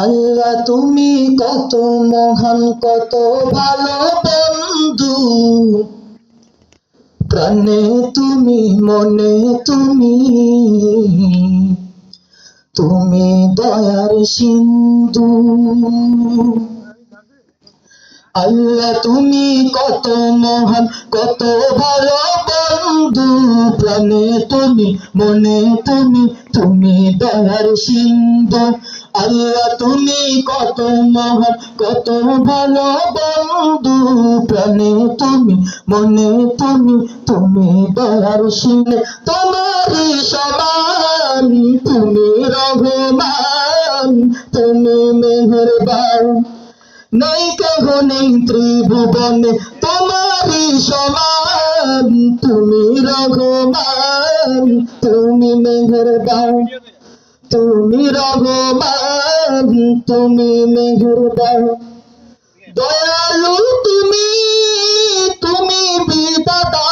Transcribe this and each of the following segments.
আল্লাহ তুমি কত মহান, কত ভালো বন্ধু। প্রাণে তুমি, মনে তুমি, তুমি দয়ার সিন্ধু। আল্লাহ তুমি কত মহান, কত ভালো বন্ধু। প্রাণে তুমি, মনে তুমি, তুমি দয়ার সিন্ধু। আল্লাহ তুমি কত মহান, কত ভালো বন্ধু। প্রাণে তুমি, মনে তুমি, তুমি দয়ার সিন্ধু। তোমারই সমান তুমি রহমান, তুমি মেহেরবান। নাই কেহ নেই ত্রিভুবনে তোমারই সমান, তুমি রহমান, তুমি মেহেরবান। তুমি রহমান, তুমি মেহেরবান। দয়ালু তুমি, তুমি বিধাতা,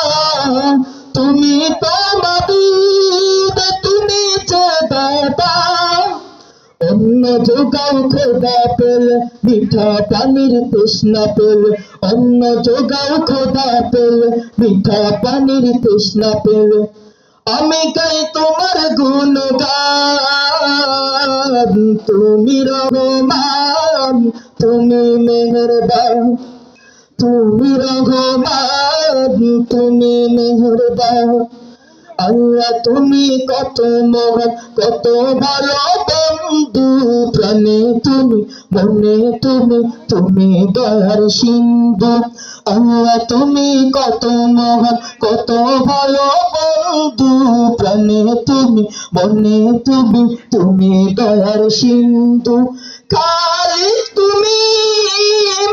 তুমি তো মাবুদ, তুমি চেদাতা। অন্ন যোগাও খোদা পেলে, মিঠা পানির তৃষ্ণা পেলে। অন্ন যোগাও খোদা পেলে, মিঠা পানির তৃষ্ণা পেলে। আমি গাই তোমার গুণগান, তুমি রহমান, তুমি মেহেরবান। তুমি রহমান, তুমি মেহেরবান। আল্লাহ তুমি কত মহান, কত ভালো বন্ধু। প্রাণে তুমি, মনে তুমি, তুমি দয়ার সিন্ধু। আল্লাহ তুমি কত মহান, কত ভালো বন্ধু। প্রাণে তুমি, মনে তুমি, তুমি দয়ার সিন্ধু। খালিক তুমি,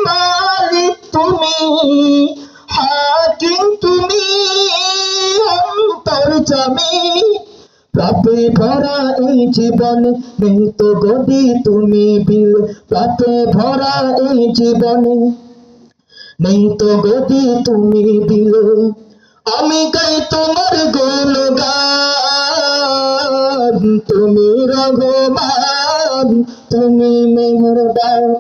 মালিক তুমি, হাকিম তুমি, অন্তর্যামী। পাপে ভরা এই জীবনে নেই তো গদি তুমি বিল। পাপে ভরা এই জীবনে নেই তো গদি তুমি বিল। আমি গাই তোমার গুণগান, তুমি রহমান, তুমি মেহেরবান।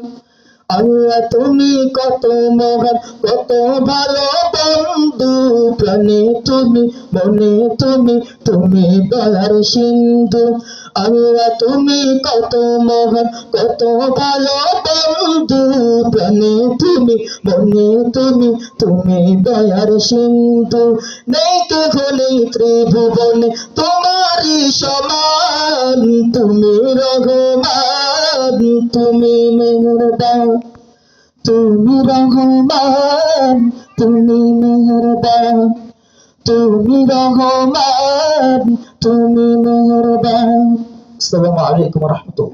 আল্লাহ তুমি কত মহান, কত ভালো বন্ধু। প্রাণে তুমি, মনে তুমি, তুমি দয়ার সিন্ধু। আল্লাহ তুমি কত মহান, কত ভালো বন্ধু। প্রাণে তুমি, মনে তুমি, তুমি দয়ার সিন্ধু। নেই কেহ নেই ত্রিভুবনে তোমারই সমান, তুমি রহমান, তুমি মেহেরবান। তুমি রহমান, তুমি মেহেরবান। তুমি রহমান, তুমি মেহেরবান। আসসালামু আলাইকুম ওয়া রাহমাতুল্লাহ।